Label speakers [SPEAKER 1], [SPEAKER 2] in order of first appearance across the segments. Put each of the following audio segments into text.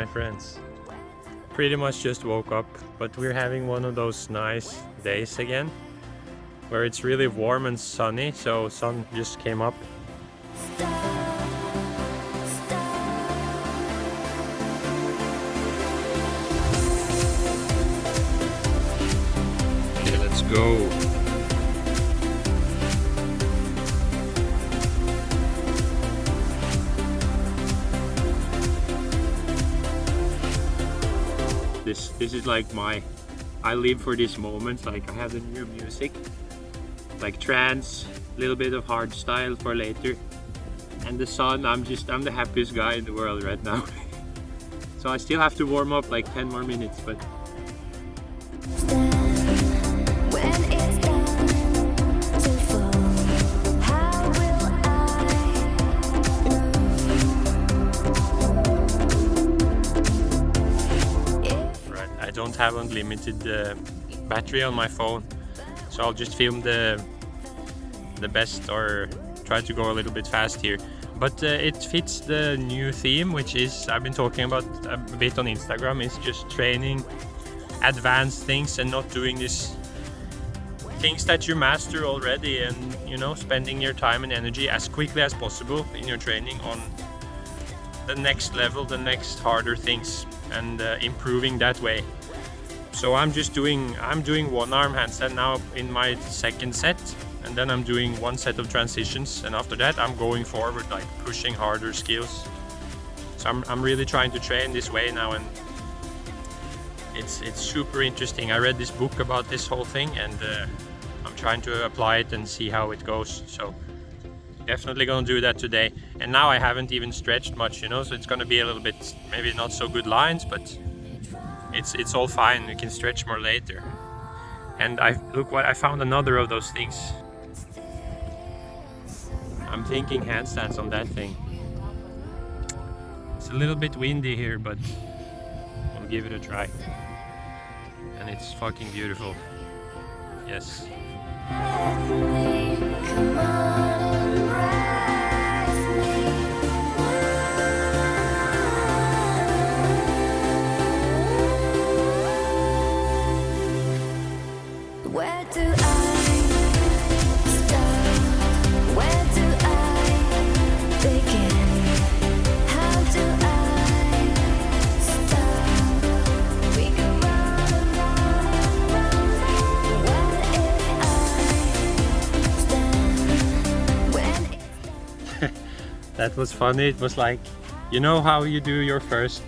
[SPEAKER 1] my friends. Pretty much just woke up, but we're having one of those nice days again where it's really warm and sunny, so sun just came up. Okay, let's go. This is like I live for this moment. Like I have the new music, like trance, a little bit of hardstyle for later, and the sun. I'm the happiest guy in the world right now. So I still have to warm up like 10 more minutes, but I don't have unlimited battery on my phone, so I'll just film the best or try to go a little bit fast here. But it fits the new theme, which is I've been talking about a bit on Instagram. It's just training advanced things and not doing these things that you master already, and you know, spending your time and energy as quickly as possible in your training on the next level, the next harder things, and improving that way. So I'm doing one arm handstand now in my second set, and then I'm doing one set of transitions, and after that I'm going forward, like pushing harder skills. So I'm really trying to train this way now, and it's super interesting. I read this book about this whole thing, and I'm trying to apply it and see how it goes. So definitely gonna do that today. And now I haven't even stretched much, you know, so it's gonna be a little bit maybe not so good lines, but it's all fine. We can stretch more later. And look what I found, another of those things. I'm thinking handstands on that thing. It's a little bit windy here, but we'll give it a try. And it's fucking beautiful. Yes. Come on and rise me. Where do I start? Where do I begin? How do I start? We go round and round and round. What if I stand when it's That was funny. It was like, you know how you do your first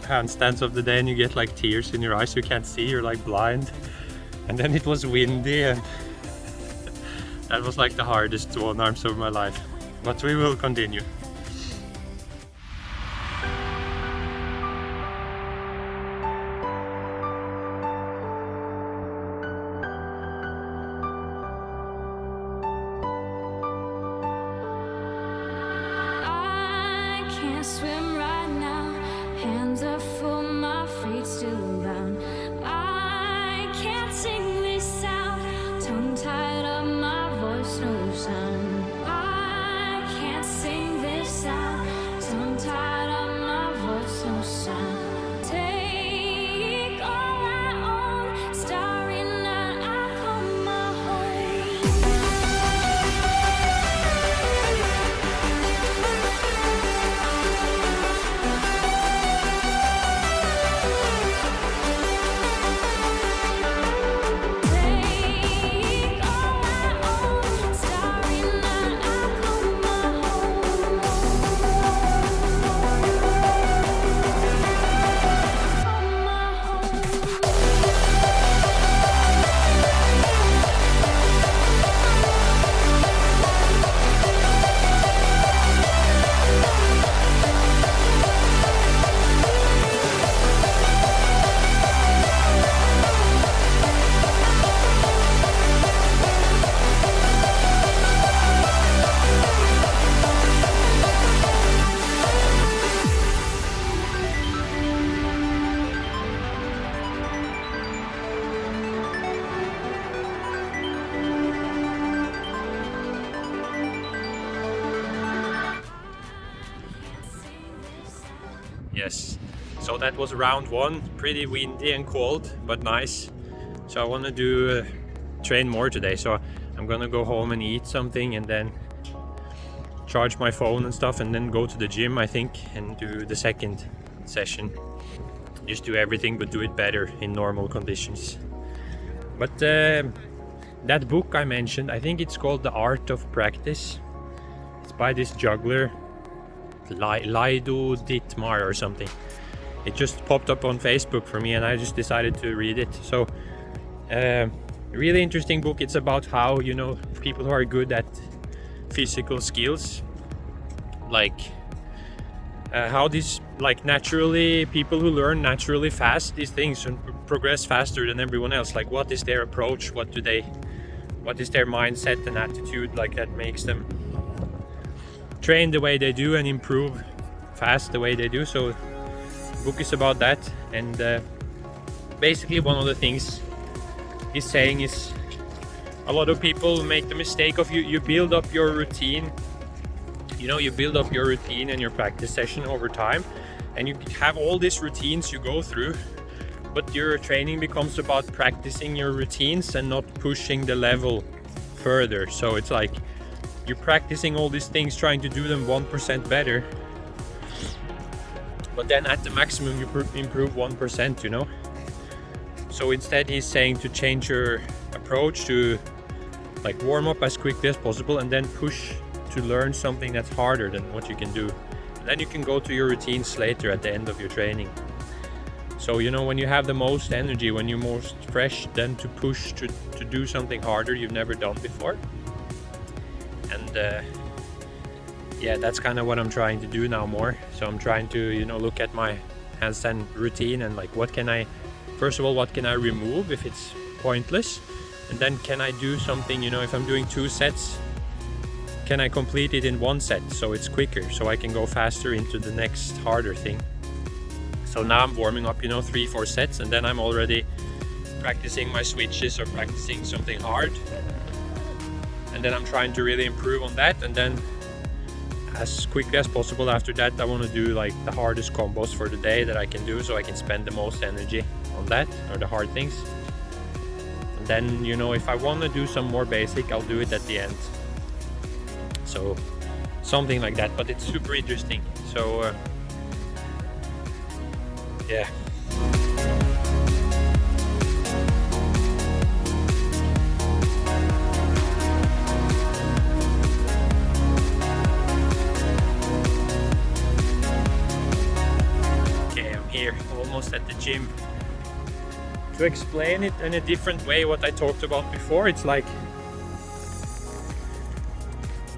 [SPEAKER 1] handstands of the day and you get like tears in your eyes, you can't see, you're like blind. And then it was windy, and that was like the hardest one arms of my life. But we will continue.
[SPEAKER 2] I can't swim right now. Hands are full, my feet still bound. I can't sing this out. Tongue tied up, my voice no sound. I can't sing this out. Tongue tied up, my voice no sound. Take all I own. Starry night, I call my home. Take all I own. Starry night, I call my home. Call my home.
[SPEAKER 1] Yes, So that was round 1, pretty windy and cold, but nice. So I want to do train more today, so I'm gonna go home and eat something and then charge my phone and stuff, and then go to the gym, I think, and do the second session. Just do everything but do it better in normal conditions. But that book I mentioned, I think it's called The Art of Practice. It's by this juggler, Laido Dittmar or something. It just popped up on Facebook for me and I just decided to read it. So really interesting book. It's about how, you know, people who are good at physical skills, like how these, like, naturally, people who learn naturally fast these things and progress faster than everyone else, like what is their approach, what is their mindset and attitude, like, that makes them train the way they do and improve fast the way they do. So the book is about that, and basically one of the things he's saying is a lot of people make the mistake of you build up your routine. You know, you build up your routine and your practice session over time, and you have all these routines you go through, but your training becomes about practicing your routines and not pushing the level further. So it's like you're practicing all these things, trying to do them 1% better, but then at the maximum you improve 1%, you know. So instead he's saying to change your approach, to like warm up as quickly as possible and then push to learn something that's harder than what you can do. And then you can go to your routines later at the end of your training. So, you know, when you have the most energy, when you're most fresh, then to push to do something harder you've never done before. And yeah, that's kind of what I'm trying to do now more. So I'm trying to, you know, look at my handstand routine and like, what can I remove if it's pointless? And then can I do something, you know, if I'm doing 2 sets, can I complete it in 1 set so it's quicker, so I can go faster into the next harder thing? So now I'm warming up, you know, 3-4 sets, and then I'm already practicing my switches or practicing something hard. And then I'm trying to really improve on that, and then as quickly as possible after that I want to do like the hardest combos for the day that I can do, so I can spend the most energy on that, or the hard things. And then, you know, if I want to do some more basic, I'll do it at the end. So something like that, but it's super interesting. So yeah. Okay, I'm here, almost at the gym. To explain it in a different way, what I talked about before, it's like,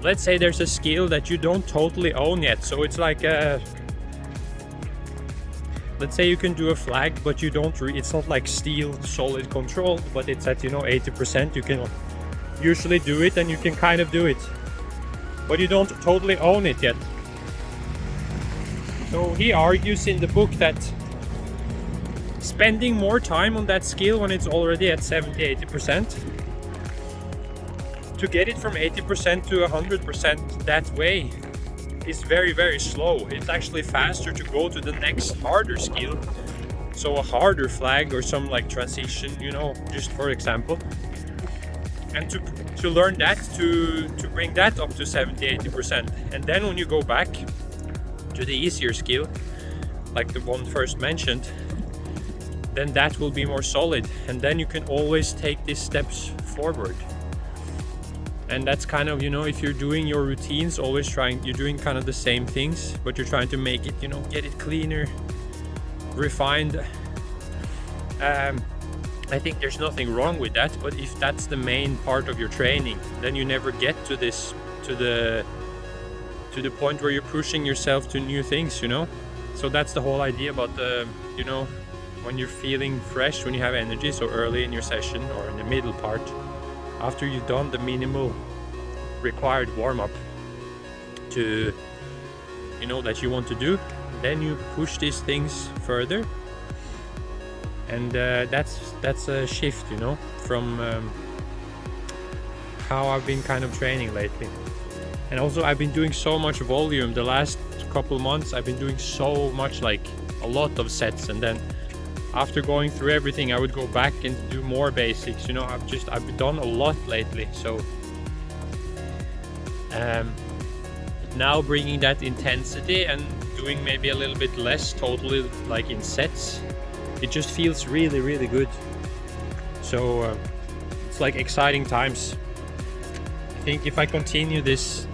[SPEAKER 1] let's say there's a skill that you don't totally own yet. So it's like let's say you can do a flag, but you don't it's not like steel solid controlled, but it's at, you know, 80%. You can usually do it and you can kind of do it, but you don't totally own it yet. So he argues in the book that spending more time on that skill when it's already at 70-80%, to get it from 80% to 100% that way is very, very slow. It's actually faster to go to the next harder skill. So a harder flag or some like transition, you know, just for example. And to learn that, to bring that up to 70-80%. And then when you go back to the easier skill, like the one first mentioned, then that will be more solid. And then you can always take these steps forward. And that's kind of, you know, if you're doing your routines, you're doing kind of the same things, but you're trying to make it, you know, get it cleaner, refined. I think there's nothing wrong with that, but if that's the main part of your training, then you never get to the point where you're pushing yourself to new things, you know. So that's the whole idea about you know, when you're feeling fresh, when you have energy, so early in your session or in the middle part, after you've done the minimal required warm-up to, you know, that you want to do, then you push these things further. And that's a shift, you know, from how I've been kind of training lately. And also I've been doing so much volume the last couple months. I've been doing so much like a lot of sets, and then after going through everything I would go back and do more basics. You know, I've done a lot lately, so now bringing that intensity and doing maybe a little bit less totally like in sets, it just feels really, really good. So it's like exciting times. I think if I continue this,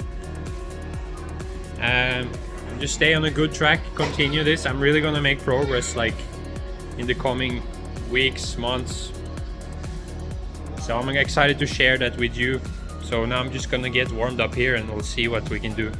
[SPEAKER 1] just stay on a good track, continue this, I'm really gonna make progress like in the coming weeks, months. So I'm excited to share that with you. So now I'm just gonna get warmed up here and we'll see what we can do.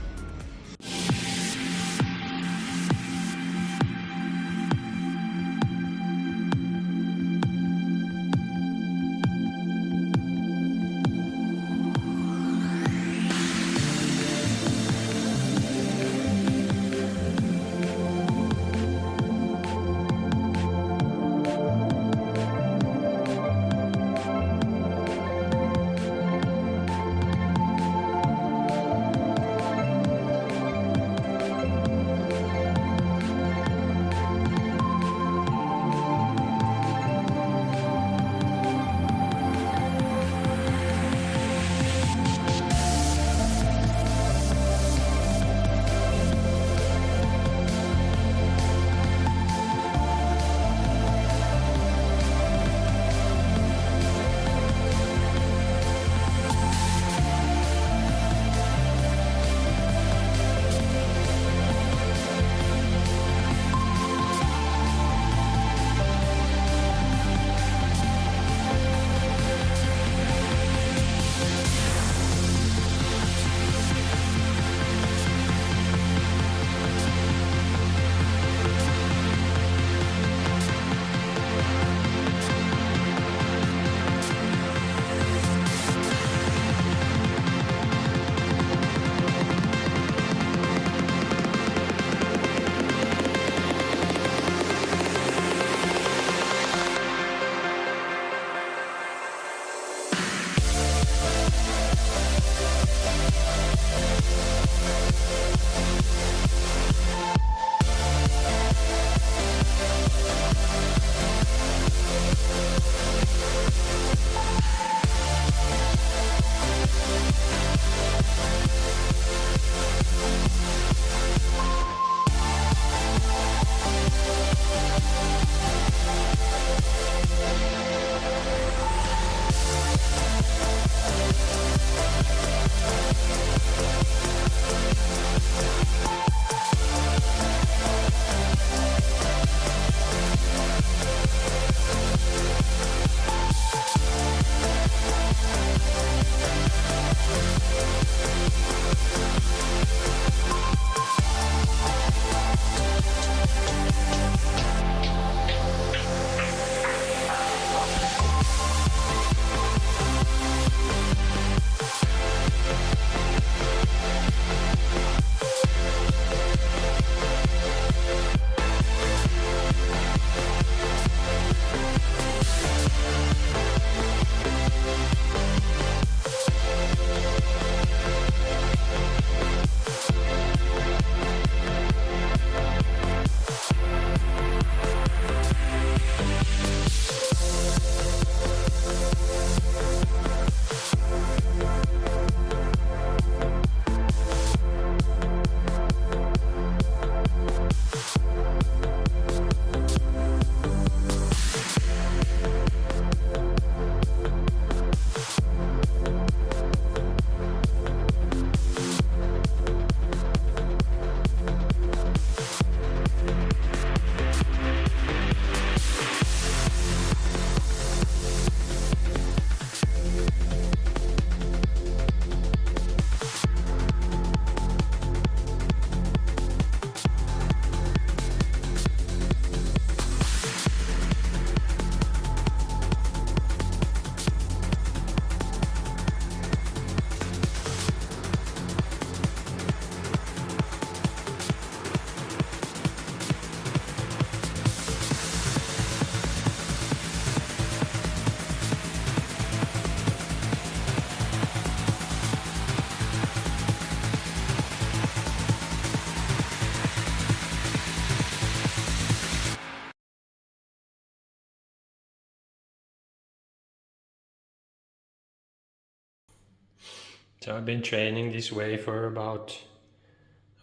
[SPEAKER 1] So I've been training this way for about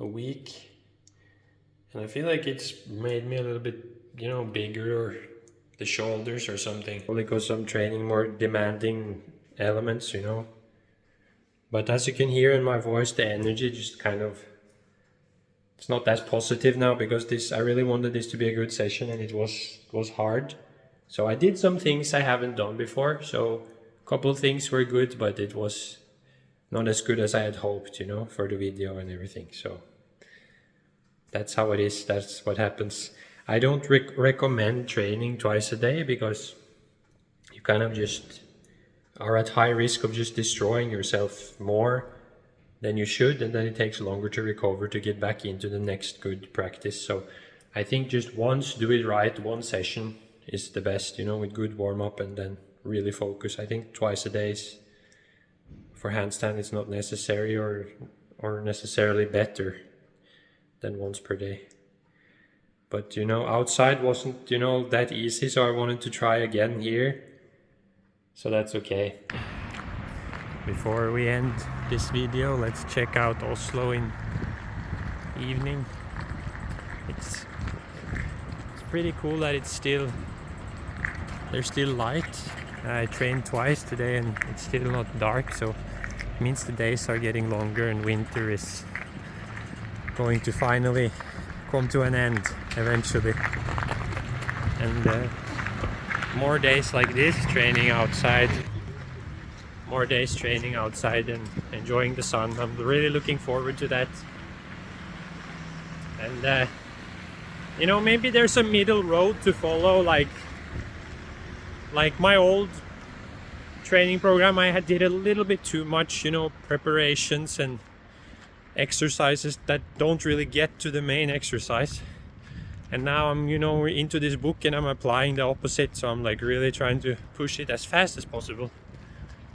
[SPEAKER 1] a week, and I feel like it's made me a little bit, you know, bigger, or the shoulders or something, because I'm training more demanding elements, you know. But as you can hear in my voice, the energy just kind of, it's not as positive now, because I really wanted this to be a good session, and it was hard. So I did some things I haven't done before, so a couple of things were good, but it was not as good as I had hoped, you know, for the video and everything. So that's how it is, that's what happens. I don't recommend training twice a day, because you kind of just are at high risk of just destroying yourself more than you should, and then it takes longer to recover to get back into the next good practice. So I think just once, do it right, one session is the best, you know, with good warm-up, and then really focus. I think twice a day is, for handstand, it's not necessary or necessarily better than once per day. But, you know, outside wasn't, you know, that easy, so I wanted to try again here. So that's okay. Before we end this video, let's check out Oslo in evening. It's pretty cool that there's still light. I trained twice today and it's still not dark, so it means the days are getting longer and winter is going to finally come to an end eventually. And more days like this, training outside, more days training outside and enjoying the sun. I'm really looking forward to that. And you know, maybe there's a middle road to follow, like my old training program. I did a little bit too much, you know, preparations and exercises that don't really get to the main exercise. And now I'm, you know, into this book and I'm applying the opposite, so I'm like really trying to push it as fast as possible.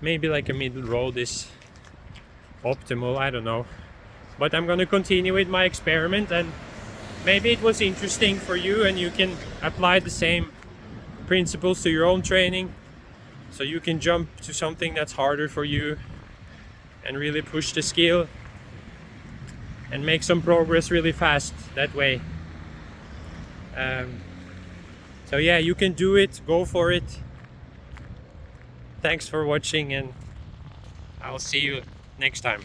[SPEAKER 1] Maybe like a middle road is optimal, I don't know. But I'm gonna continue with my experiment, and maybe it was interesting for you and you can apply the same principles to your own training, so you can jump to something that's harder for you and really push the skill and make some progress really fast that way. So yeah, you can do it, go for it. Thanks for watching, and I'll see you next time.